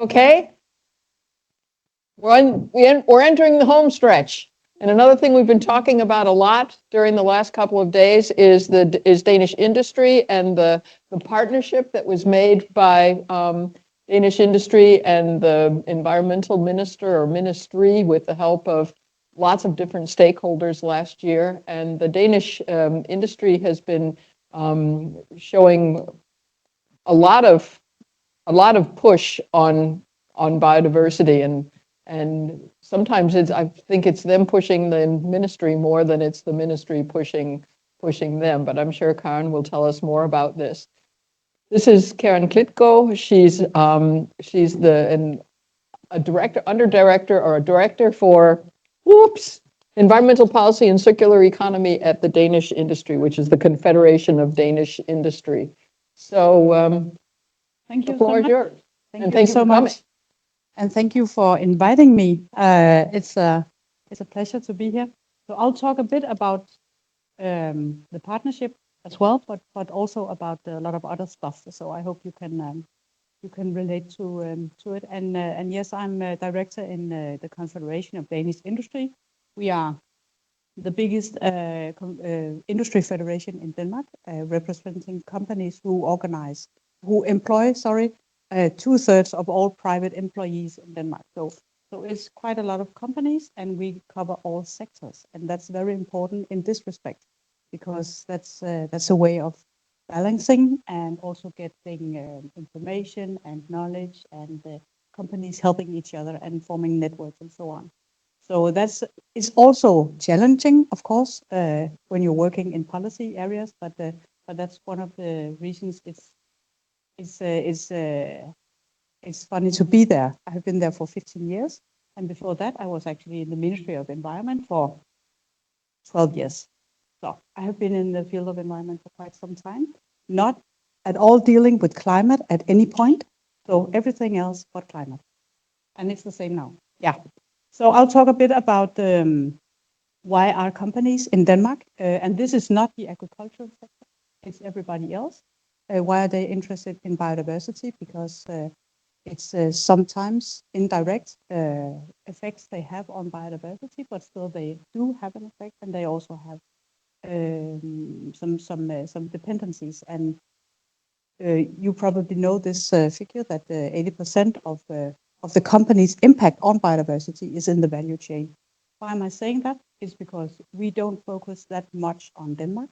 Okay, we're entering the home stretch. And another thing we've been talking about a lot during the last couple of days is Danish industry and the partnership that was made by Danish industry and the environmental minister or ministry with the help of lots of different stakeholders last year. And the Danish industry has been showing a lot of push on biodiversity, and sometimes I think it's them pushing the ministry more than it's the ministry pushing them. But I'm sure Karin will tell us more about this. This is Karin Klitgaard. She's a director, under director, or a director for environmental policy and circular economy at the Danish industry, which is the Confederation of Danish Industry. So thank you the floor so is much. yours. Thank you so much. And thank you for inviting me. It's a pleasure to be here. So I'll talk a bit about the partnership as well, but also about a lot of other stuff. So I hope you can relate to it. And yes, I'm a director in the Confederation of Danish Industry. We are the biggest industry federation in Denmark, representing companies who employ 2/3 of all private employees in Denmark. So it's quite a lot of companies, and we cover all sectors, and that's very important in this respect, because that's a way of balancing and also getting information and knowledge, and companies helping each other and forming networks and so on. So it's also challenging, of course, when you're working in policy areas, but that's one of the reasons it's funny to be there. I have been there for 15 years, and before that, I was actually in the Ministry of Environment for 12 years. So I have been in the field of environment for quite some time, not at all dealing with climate at any point. So everything else but climate, and it's the same now. Yeah. So I'll talk a bit about why are companies in Denmark, and this is not the agricultural sector, it's everybody else. Why are they interested in biodiversity? Because it's sometimes indirect effects they have on biodiversity, but still they do have an effect, and they also have some dependencies. And you probably know this figure that 80% of the company's impact on biodiversity is in the value chain. Why am I saying that? It's because we don't focus that much on Denmark.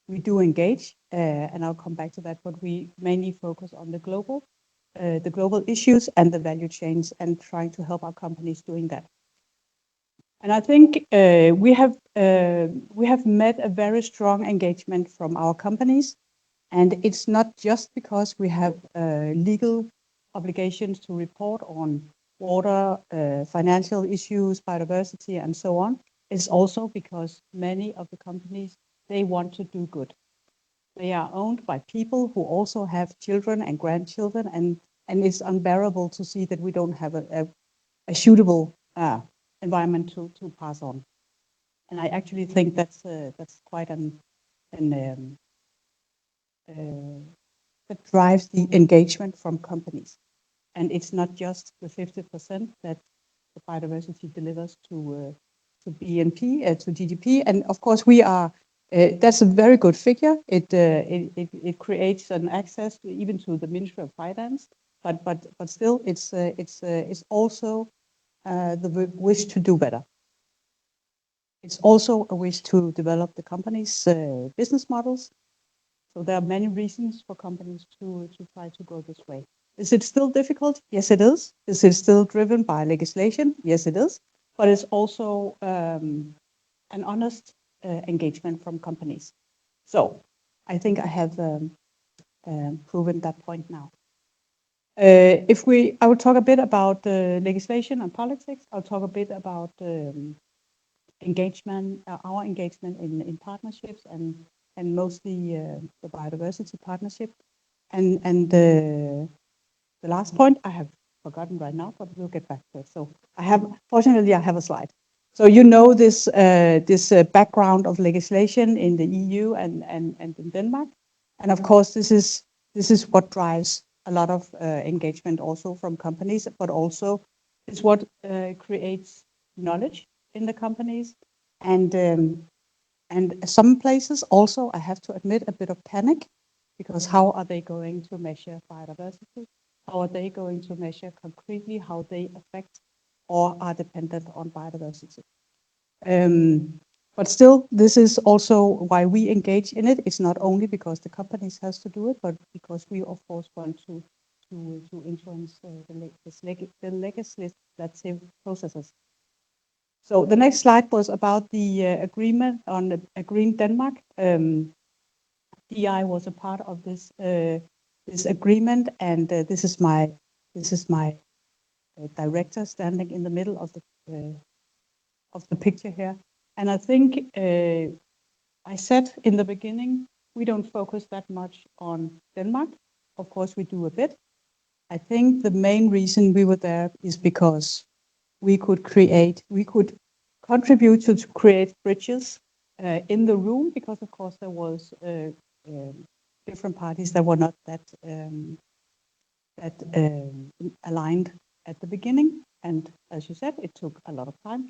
We do engage, and I'll come back to that, but we mainly focus on the global issues and the value chains, and trying to help our companies doing that. And I think we have met a very strong engagement from our companies, and it's not just because we have legal obligations to report on water, financial issues, biodiversity, and so on. It's also because many of the companies, they want to do good. They are owned by people who also have children and grandchildren, and it's unbearable to see that we don't have a suitable environment to pass on. And I actually think that's quite that drives the engagement from companies. And it's not just the 50% that the biodiversity delivers to BNP, to GDP. And of course, we are. That's a very good figure. It creates an access even to the Ministry of Finance. But still, it's also the wish to do better. It's also a wish to develop the company's business models. So there are many reasons for companies to try to go this way. Is it still difficult? Yes, it is. Is it still driven by legislation? Yes, it is. But it's also an honest engagement from companies. So I think I have proven that point now. I will talk a bit about legislation and politics. I'll talk a bit about engagement, our engagement in partnerships, and mostly the biodiversity partnership. And the last point I have forgotten right now, but we'll get back to it. So fortunately, I have a slide. So you know this background of legislation in the EU and in Denmark. And of course, this is this is what drives a lot of engagement also from companies, but also it's what creates knowledge in the companies. And some places also, I have to admit, a bit of panic, because how are they going to measure biodiversity? How are they going to measure concretely how they affect or are dependent on biodiversity? But still, this is also why we engage in it. It's not only because the companies has to do it, but because we, of course, want to influence the legislative processes. So the next slide was about the agreement on a Green Denmark. DI was a part of this this agreement, and this is my director standing in the middle of the picture here. And I think I said in the beginning, we don't focus that much on Denmark. Of course, we do a bit. I think the main reason we were there is because we could contribute to create bridges in the room, because of course there was different parties that were not that aligned at the beginning. And as you said, it took a lot of time.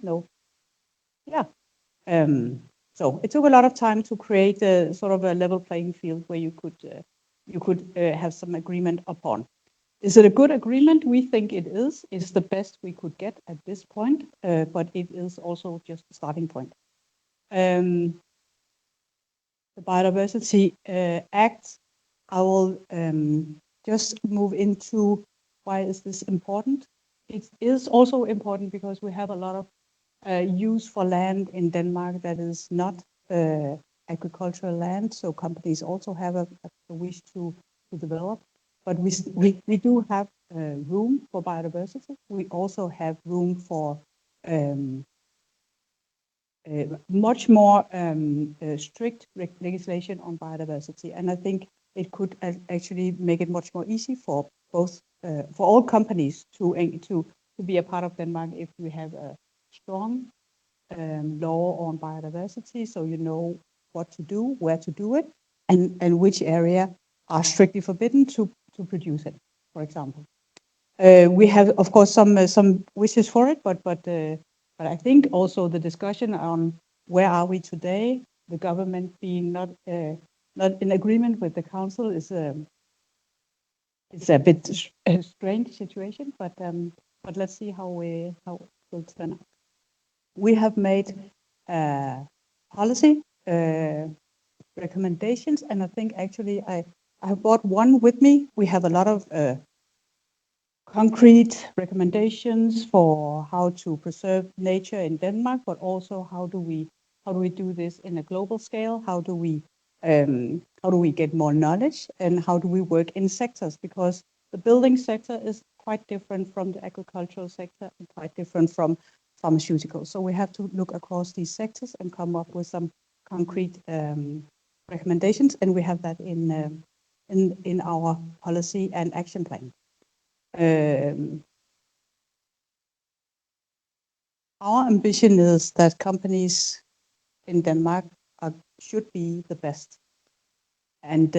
So it took a lot of time to create a sort of a level playing field where you could have some agreement upon. Is it a good agreement? We think it is. It's the best we could get at this point, but it is also just the starting point. The Biodiversity Act, I will just move into why is this important. It is also important because we have a lot of use for land in Denmark that is not agricultural land, so companies also have a wish to develop. But we do have room for biodiversity. We also have room for much more strict legislation on biodiversity, and I think it could actually make it much more easy for both for all companies to be a part of Denmark if we have a strong law on biodiversity, so you know what to do, where to do it, and which area are strictly forbidden to produce it, for example. We have, of course, some wishes for it, but I think also the discussion on where are we today, the government being not in agreement with the council is it's a bit strange situation, but let's see how it will turn out. We have made policy recommendations, and I think actually I have brought one with me. We have a lot of concrete recommendations for how to preserve nature in Denmark, but also how do we do this in a global scale? How do we get more knowledge, and how do we work in sectors? Because the building sector is quite different from the agricultural sector and quite different from pharmaceuticals. So we have to look across these sectors and come up with some concrete recommendations, and we have that in our policy and action plan. Our ambition is that companies in Denmark should be the best. And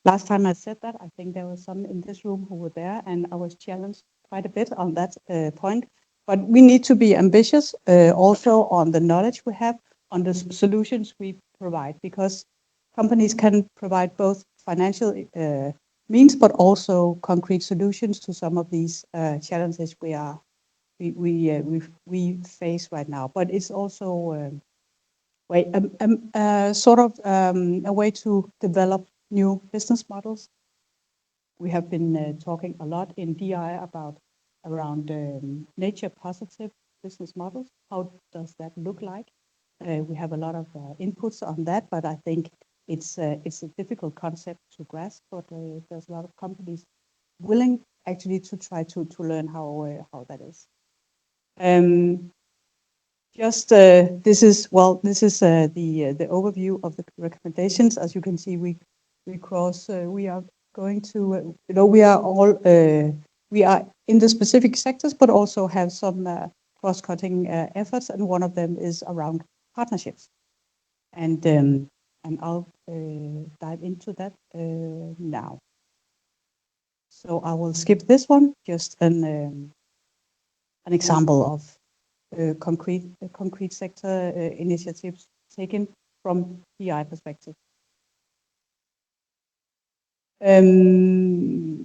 last time I said that, I think there were some in this room who were there, and I was challenged quite a bit on that point. But we need to be ambitious also on the knowledge we have, on the solutions we provide, because companies can provide both financial means, but also concrete solutions to some of these challenges we face right now. But it's also sort of a way to develop new business models. We have been talking a lot in DI around nature positive business models. How does that look like? We have a lot of inputs on that, but I think it's a difficult concept to grasp. But there's a lot of companies willing actually to try to learn how that is. This is the overview of the recommendations. As you can see, we are going to we are in the specific sectors, but also have some cross-cutting efforts, and one of them is around partnerships. And and I'll dive into that now. So I will skip this one, just an example of concrete sector initiatives taken from DI perspective. The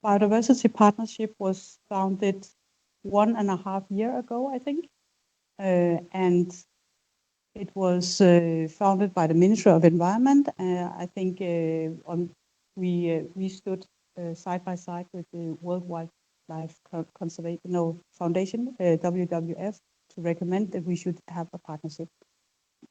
Biodiversity Partnership was founded 1.5 years ago, I think, and it was founded by the Ministry of Environment. I think we stood side by side with the World Wildlife Conservation Foundation, WWF, to recommend that we should have a partnership.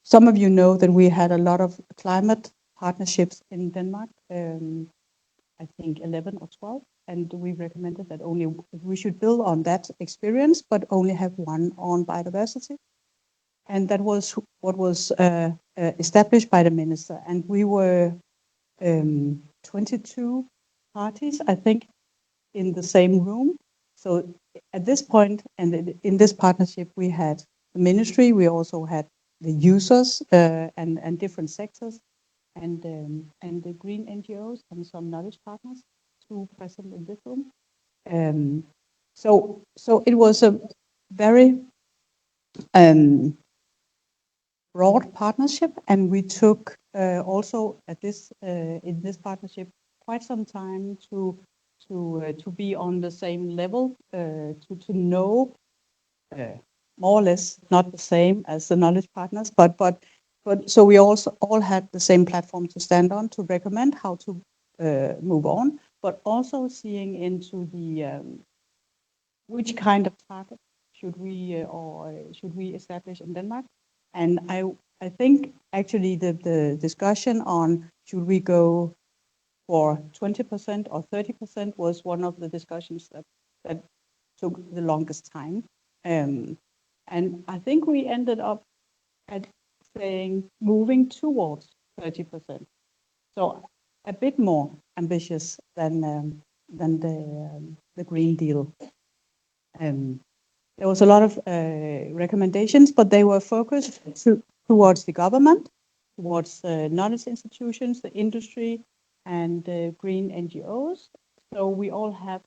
Some of you know that we had a lot of climate partnerships in Denmark, I think 11 or 12, and we recommended that only we should build on that experience, but only have one on biodiversity. And that was what was established by the minister. And we were 22 parties, I think, in the same room. So at this point, and in this partnership, we had the ministry, we also had the users and different sectors, and the green NGOs and some knowledge partners, two present in this room. So it was a very broad partnership, and we took also at this in this partnership quite some time to be on the same level, to know more or less not the same as the knowledge partners, but so we also all had the same platform to stand on to recommend how to move on, but also seeing into the which kind of target should we establish in Denmark. And I think actually the discussion on should we go for 20% or 30% was one of the discussions that took the longest time. And I think we ended up at saying moving towards 30%. So a bit more ambitious than the Green Deal. There was a lot of recommendations, but they were focused towards the government, towards knowledge institutions, the industry, and green NGOs. So we all have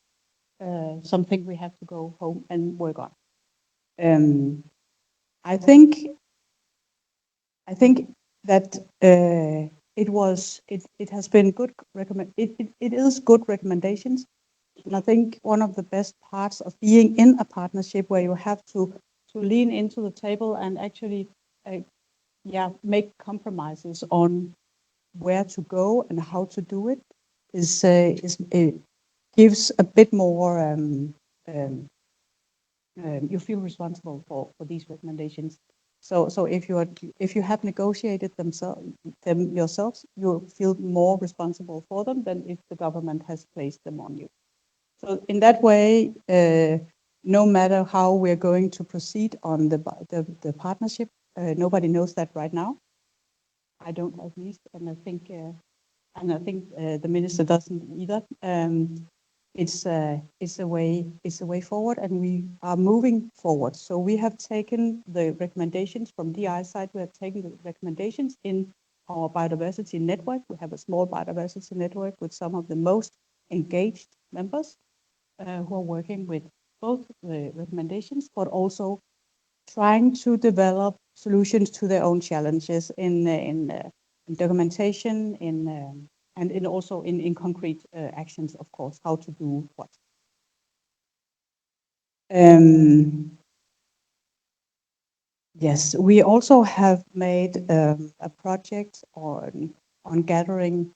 something we have to go home and work on. I think that it has been good it is good recommendations. And I think one of the best parts of being in a partnership where you have to lean into the table and actually make compromises on where to go and how to do it is it gives a bit more you feel responsible for these recommendations. So if you have negotiated them yourselves, you feel more responsible for them than if the government has placed them on you. So in that way, no matter how we're going to proceed on the partnership, nobody knows that right now. I don't at least, and I think the minister doesn't either. It's a way forward, and we are moving forward. So we have taken the recommendations from DI side. We have taken the recommendations in our biodiversity network. We have a small biodiversity network with some of the most engaged members who are working with both the recommendations, but also trying to develop solutions to their own challenges in documentation, and also in concrete actions, of course, how to do what. Yes, we also have made a project on gathering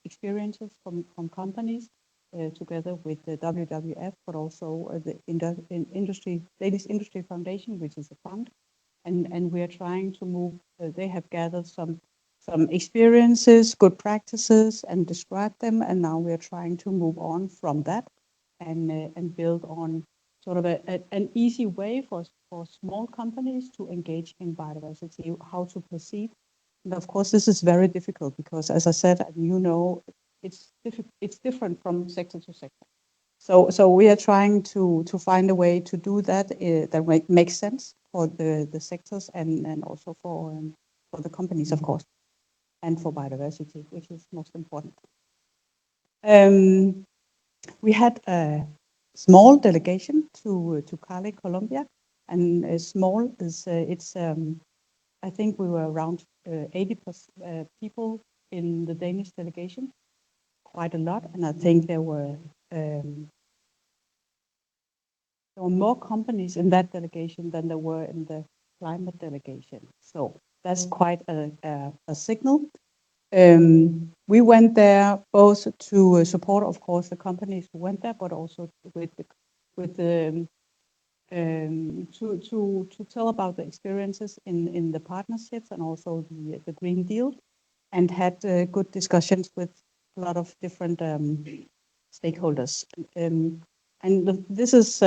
experiences from companies together with the WWF, but also the Danish Industry Foundation, which is a fund. And we are trying to move, they have gathered some experiences, good practices, and described them. And now we are trying to move on from that and build on sort of an easy way for small companies to engage in biodiversity, how to proceed. And of course, this is very difficult because, as I said, you know, it's different from sector to sector. So we are trying to find a way to do that that makes sense for the sectors and also for the companies, of course, and for biodiversity, which is most important. We had a small delegation to Cali, Colombia, and small is I think we were around 80 people in the Danish delegation, quite a lot, and I think there were more companies in that delegation than there were in the climate delegation. So that's quite a signal. We went there both to support, of course, the companies who went there, but also to tell about the experiences in the partnerships and also the Green Deal, and had good discussions with a lot of different stakeholders. And this is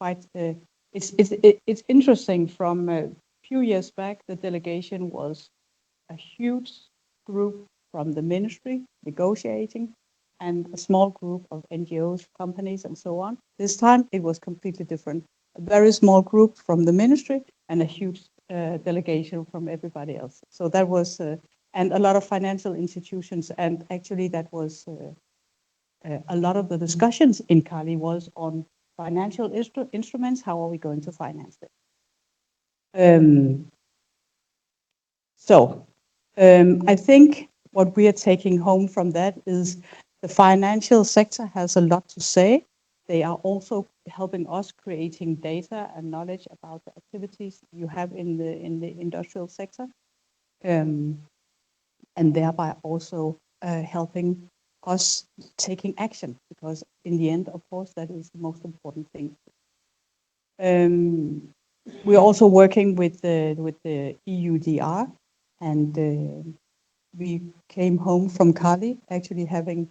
quite it's interesting. From a few years back, the delegation was a huge group from the ministry negotiating, and a small group of NGOs, companies, and so on. This time it was completely different. A very small group from the ministry and a huge delegation from everybody else. So that was, and a lot of financial institutions, and actually that was a lot of the discussions in Cali was on financial instruments. How are we going to finance it? I think what we are taking home from that is the financial sector has a lot to say. They are also helping us creating data and knowledge about the activities you have in the industrial sector, and thereby also helping us taking action, because in the end, of course, that is the most important thing. We are also working with the EUDR, and we came home from Cali actually having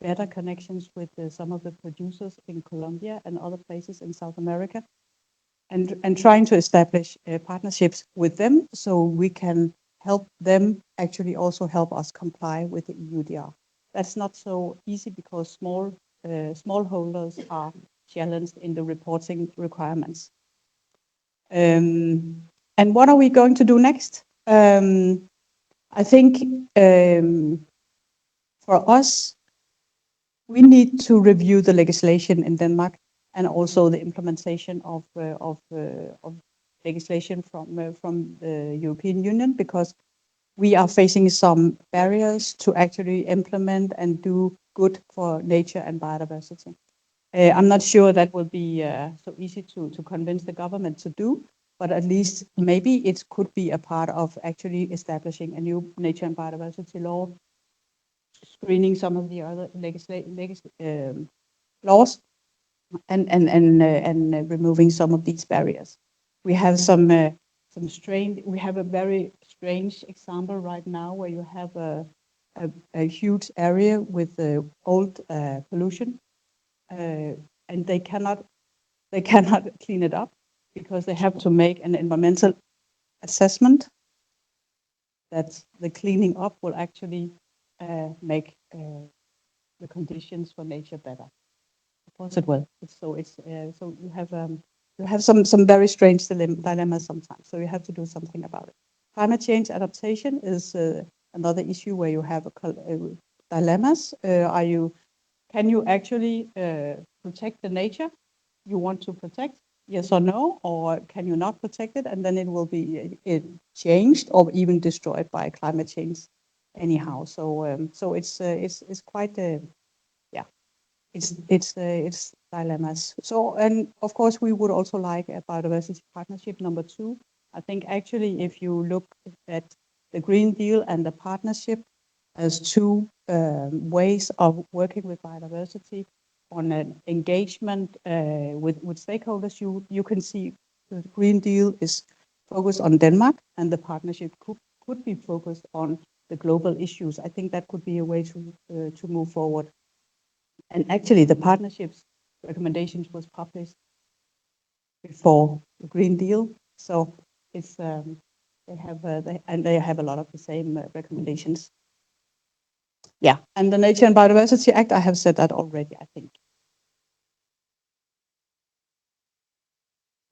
better connections with some of the producers in Colombia and other places in South America, and trying to establish partnerships with them so we can help them actually also help us comply with the EUDR. That's not so easy because smallholders are challenged in the reporting requirements. And what are we going to do next? I think for us, we need to review the legislation in Denmark and also the implementation of legislation from the European Union, because we are facing some barriers to actually implement and do good for nature and biodiversity. I'm not sure that will be so easy to convince the government to do, but at least maybe it could be a part of actually establishing a new nature and biodiversity law, screening some of the other laws, and removing some of these barriers. We have we have a very strange example right now where you have a huge area with old pollution, and they cannot clean it up because they have to make an environmental assessment that the cleaning up will actually make the conditions for nature better. Of course it will. So you have some very strange dilemmas sometimes. So you have to do something about it. Climate change adaptation is another issue where you have dilemmas. Can you actually protect the nature you want to protect? Yes or no? Or can you not protect it, and then it will be changed or even destroyed by climate change anyhow? So it's quite it's dilemmas. So, and of course we would also like a biodiversity partnership number 2. I think actually if you look at the Green Deal and the partnership as two ways of working with biodiversity on an engagement with stakeholders, you can see the Green Deal is focused on Denmark, and the partnership could be focused on the global issues. I think that could be a way to move forward. And actually, the partnerships recommendations was published before the Green Deal, so it's they have a lot of the same recommendations. Yeah, and the Nature and Biodiversity Act, I have said that already, I think.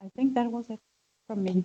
I think that was it from me.